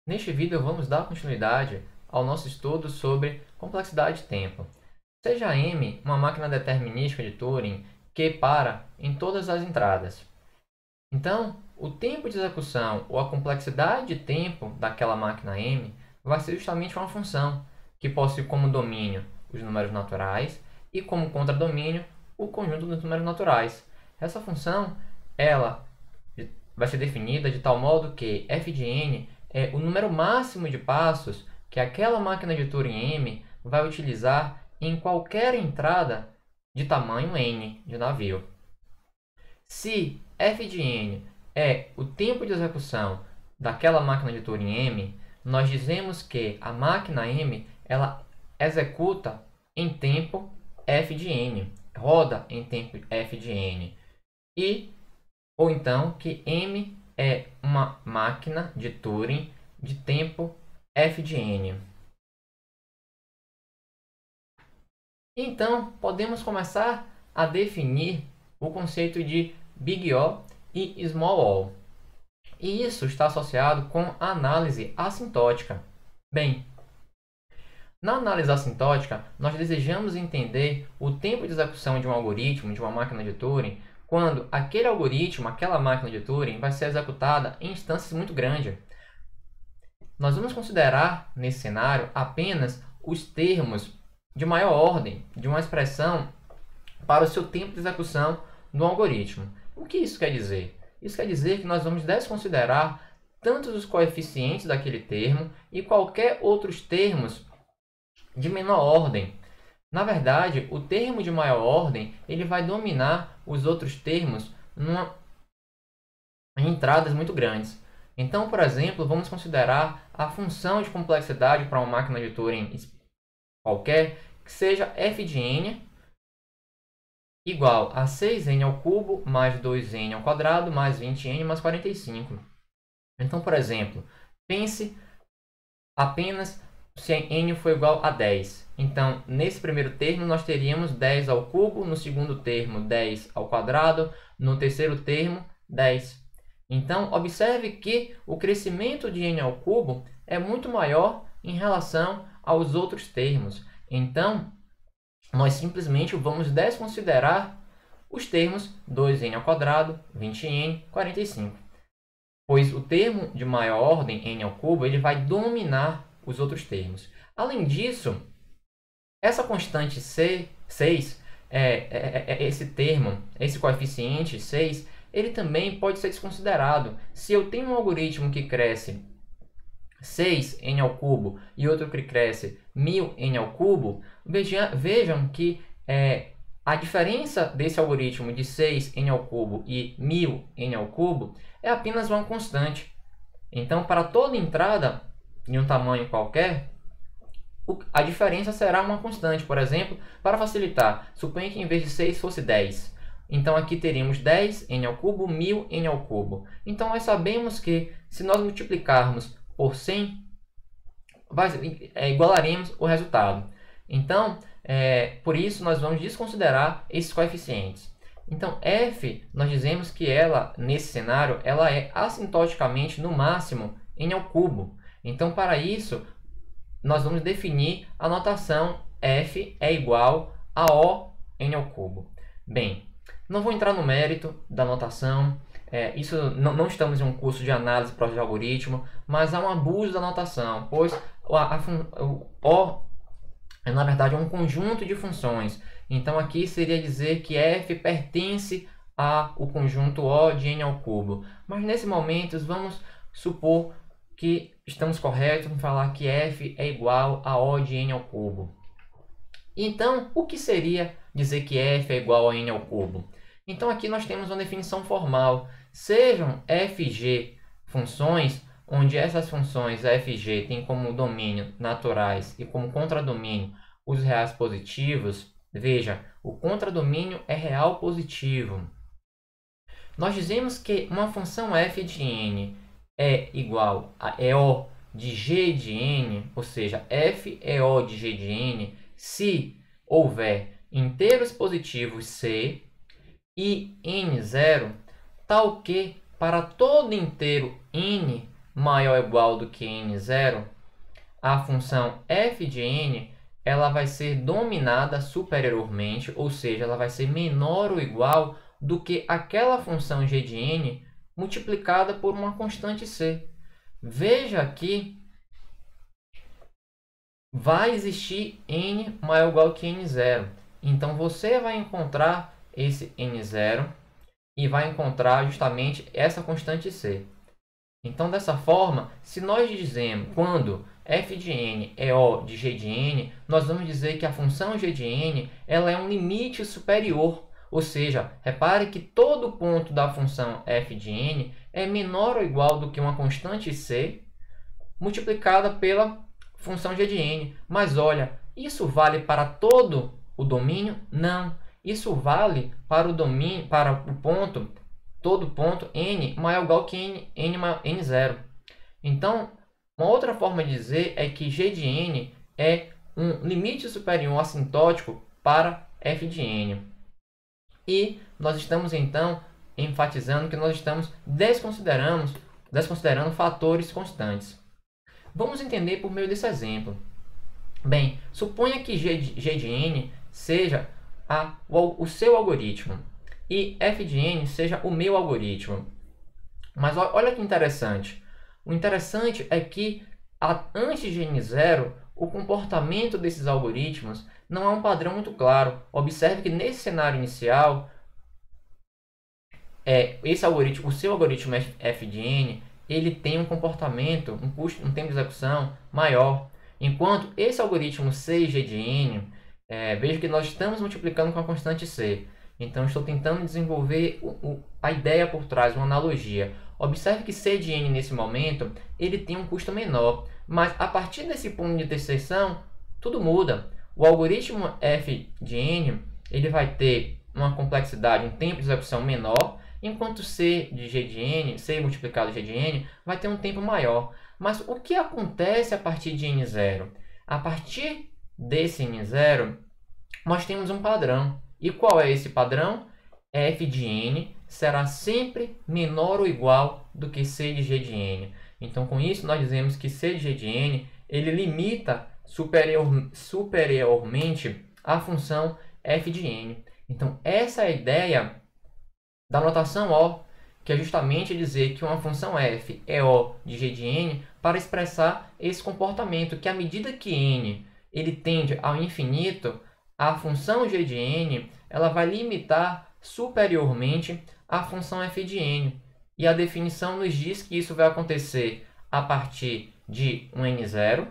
Neste vídeo vamos dar continuidade ao nosso estudo sobre complexidade de tempo. Seja M uma máquina determinística de Turing que para em todas as entradas. Então, o tempo de execução ou a complexidade de tempo daquela máquina M vai ser justamente uma função que possui como domínio os números naturais e como contradomínio o conjunto dos números naturais. Essa função ela vai ser definida de tal modo que f de n é o número máximo de passos que aquela máquina de Turing M vai utilizar em qualquer entrada de tamanho n de navio. Se f de n é o tempo de execução daquela máquina de Turing M, nós dizemos que a máquina M ela executa em tempo f de n, roda em tempo f de n. Ou então que M é uma máquina de Turing de tempo f de n. Então, podemos começar a definir o conceito de Big O e Small O. E isso está associado com a análise assintótica. Bem, na análise assintótica, nós desejamos entender o tempo de execução de um algoritmo, de uma máquina de Turing, quando aquele algoritmo, aquela máquina de Turing, vai ser executada em instâncias muito grandes. Nós vamos considerar, nesse cenário, apenas os termos de maior ordem de uma expressão para o seu tempo de execução do algoritmo. O que isso quer dizer? Isso quer dizer que nós vamos desconsiderar tanto os coeficientes daquele termo e qualquer outros termos de menor ordem. Na verdade, o termo de maior ordem ele vai dominar os outros termos em entradas muito grandes. Então, por exemplo, vamos considerar a função de complexidade para uma máquina de Turing qualquer, que seja f de n igual a 6n ao cubo mais 2n ao quadrado mais 20n mais 45. Então, por exemplo, pense apenas se n for igual a 10. Então, nesse primeiro termo, nós teríamos 10 ao cubo, no segundo termo, 10 ao quadrado, no terceiro termo, 10. Então, observe que o crescimento de n ao cubo é muito maior em relação aos outros termos. Então, nós simplesmente vamos desconsiderar os termos 2n ao quadrado, 20n, 45. Pois o termo de maior ordem, n ao cubo, ele vai dominar os outros termos. Além disso, essa constante 6, esse termo, esse coeficiente 6, ele também pode ser desconsiderado. Se eu tenho um algoritmo que cresce 6n ao cubo e outro que cresce 1000n ao cubo, vejam que a diferença desse algoritmo de 6n ao cubo e 1000n ao cubo é apenas uma constante. Então, para toda entrada de um tamanho qualquer, a diferença será uma constante. Por exemplo, para facilitar, suponha que em vez de 6 fosse 10. Então, aqui teríamos 10n ao cubo, 1000n ao cubo. Então, nós sabemos que se nós multiplicarmos por 100, igualaremos o resultado. Então, por isso, nós vamos desconsiderar esses coeficientes. Então, f, nós dizemos que ela, nesse cenário, ela é assintoticamente, no máximo, n ao cubo. Então, para isso, nós vamos definir a notação f é igual a O n ao cubo. Bem, não vou entrar no mérito da notação, isso não estamos em um curso de análise para de algoritmo, mas há um abuso da notação, pois o O é, na verdade, um conjunto de funções. Então, aqui seria dizer que f pertence ao conjunto O de n ao cubo. Mas, nesse momento, vamos supor que estamos corretos em falar que f é igual a O de n ao cubo. Então, o que seria dizer que f é igual a n ao cubo? Então, aqui nós temos uma definição formal. Sejam fg funções, onde essas funções fg têm como domínio naturais e como contradomínio os reais positivos. Veja, o contradomínio é real positivo. Nós dizemos que uma função f de n é igual a EO de g de n, ou seja, f é O de g de n, se houver inteiros positivos c e n0, tal que para todo inteiro n maior ou igual do que n0, a função f de n ela vai ser dominada superiormente, ou seja, ela vai ser menor ou igual do que aquela função g de n multiplicada por uma constante c. Veja que vai existir n maior ou igual que n0. Então, você vai encontrar esse n0 e vai encontrar justamente essa constante c. Então, dessa forma, se nós dizemos quando f de n é O de g de n, nós vamos dizer que a função g de n ela é um limite superior. Ou seja, repare que todo ponto da função f de n é menor ou igual do que uma constante c multiplicada pela função g de n. Mas olha, isso vale para todo o domínio? Não. Isso vale para o domínio, para o ponto, todo ponto n maior ou igual que n0. Então, uma outra forma de dizer é que g de n é um limite superior assintótico para f de n. E nós estamos, então, enfatizando que nós estamos desconsiderando fatores constantes. Vamos entender por meio desse exemplo. Bem, suponha que g de n seja o seu algoritmo e f de n seja o meu algoritmo. Mas olha que interessante. O interessante é que antes de n0, o comportamento desses algoritmos não é um padrão muito claro. Observe que nesse cenário inicial, esse algoritmo, o seu algoritmo f de n, ele tem um comportamento, um tempo de execução maior. Enquanto esse algoritmo c g de n, veja que nós estamos multiplicando com a constante c. Então, estou tentando desenvolver a ideia por trás, uma analogia. Observe que c de n, nesse momento, ele tem um custo menor. Mas, a partir desse ponto de interseção, tudo muda. O algoritmo f de n ele vai ter uma complexidade, um tempo de execução menor, enquanto c de g de n, c multiplicado g de n, vai ter um tempo maior. Mas o que acontece a partir de n0? A partir desse n0, nós temos um padrão. E qual é esse padrão? F de n será sempre menor ou igual do que c de g de n. Então, com isso, nós dizemos que c de g de n ele limita superiormente a função f de n. Então, essa é a ideia da notação O, que é justamente dizer que uma função f é O de g de n para expressar esse comportamento, que à medida que n ele tende ao infinito, a função g de n ela vai limitar superiormente a função f de n. E a definição nos diz que isso vai acontecer a partir de um n0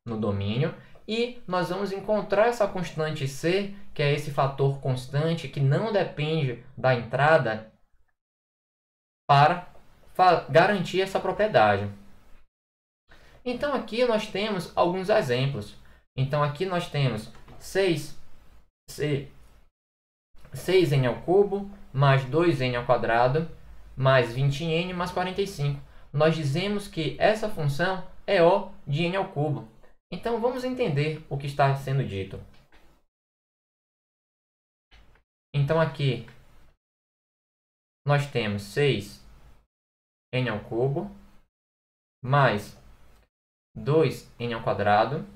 no domínio, e nós vamos encontrar essa constante c, que é esse fator constante que não depende da entrada, para garantir essa propriedade. Então, aqui nós temos alguns exemplos. Então, aqui nós temos 6n ao cubo mais 2n ao quadrado mais 20n mais 45. Nós dizemos que essa função é O de n ao cubo. Então, vamos entender o que está sendo dito. Então, aqui nós temos 6n ao cubo mais 2n ao quadrado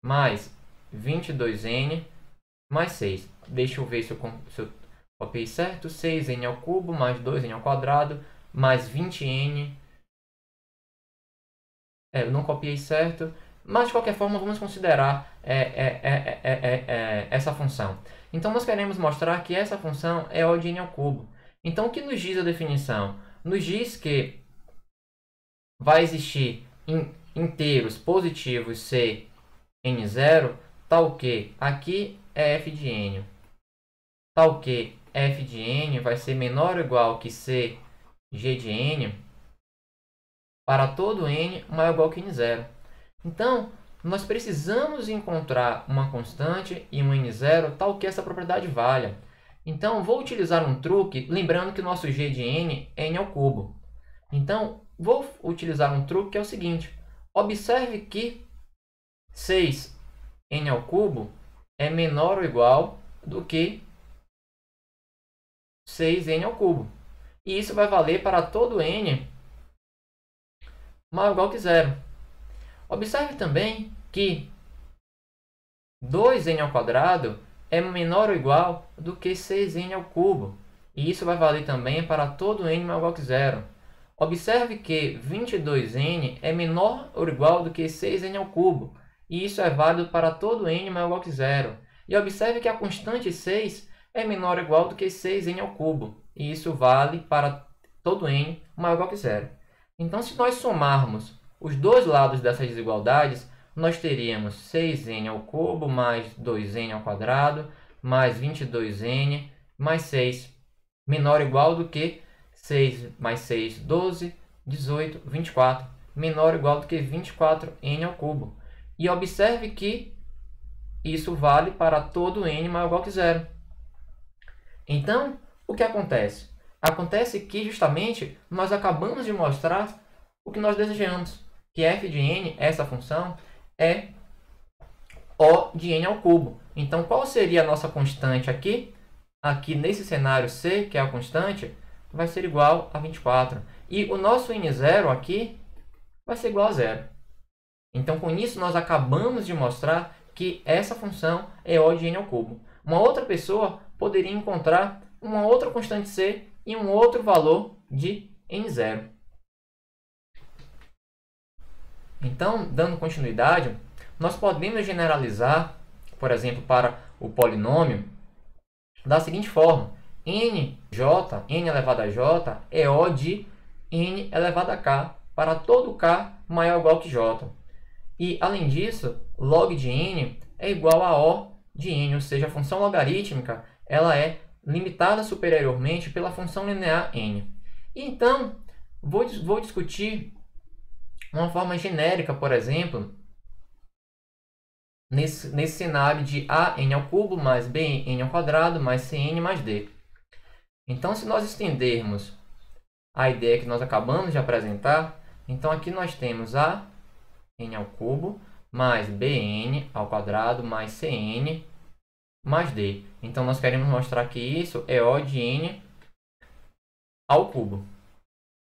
mais 22n mais 6. Deixa eu ver se eu copiei certo. 6n ao cubo mais 2n ao quadrado mais 20n. Eu não copiei certo. Mas, de qualquer forma, vamos considerar essa função. Então, nós queremos mostrar que essa função é O de n ao cubo. Então, o que nos diz a definição? Nos diz que vai existir inteiros positivos c n0, tal que aqui é f de n, tal que f de n vai ser menor ou igual que c g de n para todo n maior ou igual que n0. Então, nós precisamos encontrar uma constante e um n0 tal que essa propriedade valha. Então, vou utilizar um truque, lembrando que o nosso g de n é n ao cubo. Então, vou utilizar um truque que é o seguinte. Observe que 6n ao cubo é menor ou igual do que 6n ao cubo. E isso vai valer para todo n maior ou igual que zero. Observe também que 2n ao quadrado é menor ou igual do que 6n ao cubo. E isso vai valer também para todo n maior ou igual que zero. Observe que 22n é menor ou igual do que 6n ao cubo. E isso é válido para todo n maior ou igual que zero. E observe que a constante 6 é menor ou igual do que 6n ao cubo. E isso vale para todo n maior ou igual que zero. Então, se nós somarmos os dois lados dessas desigualdades, nós teríamos 6n ao cubo mais 2n ao quadrado mais 22n mais 6, menor ou igual do que 6 mais 6, 12, 18, 24, menor ou igual do que 24n ao cubo. E observe que isso vale para todo n maior ou igual que zero. Então, o que acontece? Acontece que justamente nós acabamos de mostrar o que nós desejamos, que f de n, essa função, é O de n ao cubo. Então, qual seria a nossa constante aqui? Aqui nesse cenário C, que é a constante, vai ser igual a 24. E o nosso n0 aqui vai ser igual a zero. Então, com isso, nós acabamos de mostrar que essa função é O de n ao cubo. Uma outra pessoa poderia encontrar uma outra constante C e um outro valor de n0. Então, dando continuidade, nós podemos generalizar, por exemplo, para o polinômio, da seguinte forma: n elevado a j, é O de n elevado a k, para todo k maior ou igual que j. E, além disso, log de n é igual a O de n, ou seja, a função logarítmica ela é limitada superiormente pela função linear n. E, então, vou discutir uma forma genérica, por exemplo, nesse cenário de an ao cubo mais bn ao quadrado mais cn mais d. Então, se nós estendermos a ideia que nós acabamos de apresentar, então aqui nós temos a n ao cubo mais bn ao quadrado mais cn mais d. Então, nós queremos mostrar que isso é O de n ao cubo.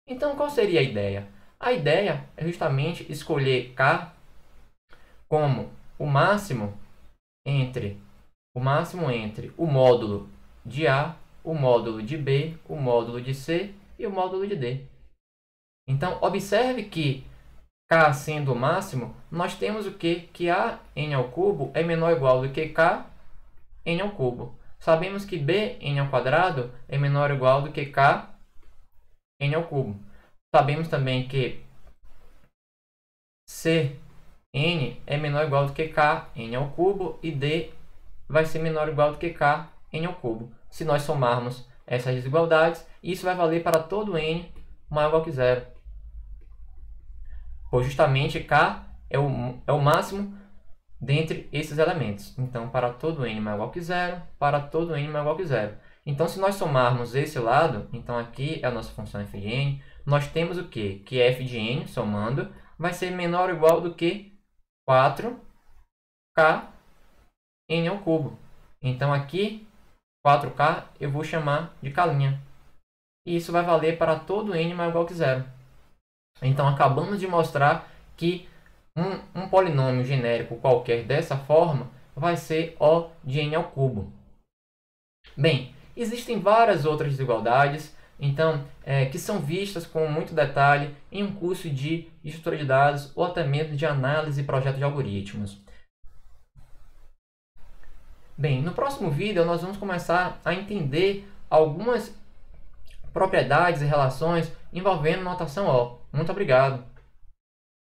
Então, qual seria a ideia? A ideia é justamente escolher k como o máximo entre o módulo de A, o módulo de B, o módulo de C e o módulo de D. Então, observe que k sendo o máximo, nós temos o quê? Que a n ao cubo é menor ou igual do que k n ao cubo. Sabemos que b n ao quadrado é menor ou igual do que k n ao cubo. Sabemos também que c n é menor ou igual do que k n ao cubo e d vai ser menor ou igual do que k n ao cubo. Se nós somarmos essas desigualdades, isso vai valer para todo n maior ou igual que zero. Pois justamente k é o máximo dentre esses elementos. Então, para todo n maior ou igual que zero, para todo n maior ou igual que zero. Então, se nós somarmos esse lado, então aqui é a nossa função f de n, nós temos o quê? Que f de n, somando, vai ser menor ou igual do que 4k n ao cubo. Então, aqui, 4k eu vou chamar de k'. E isso vai valer para todo n maior ou igual que zero. Então, acabamos de mostrar que um polinômio genérico qualquer dessa forma vai ser O de n ao cubo. Bem, existem várias outras desigualdades, então, que são vistas com muito detalhe em um curso de estrutura de dados ou até mesmo de análise e projeto de algoritmos. Bem, no próximo vídeo nós vamos começar a entender algumas propriedades e relações envolvendo notação O. Muito obrigado!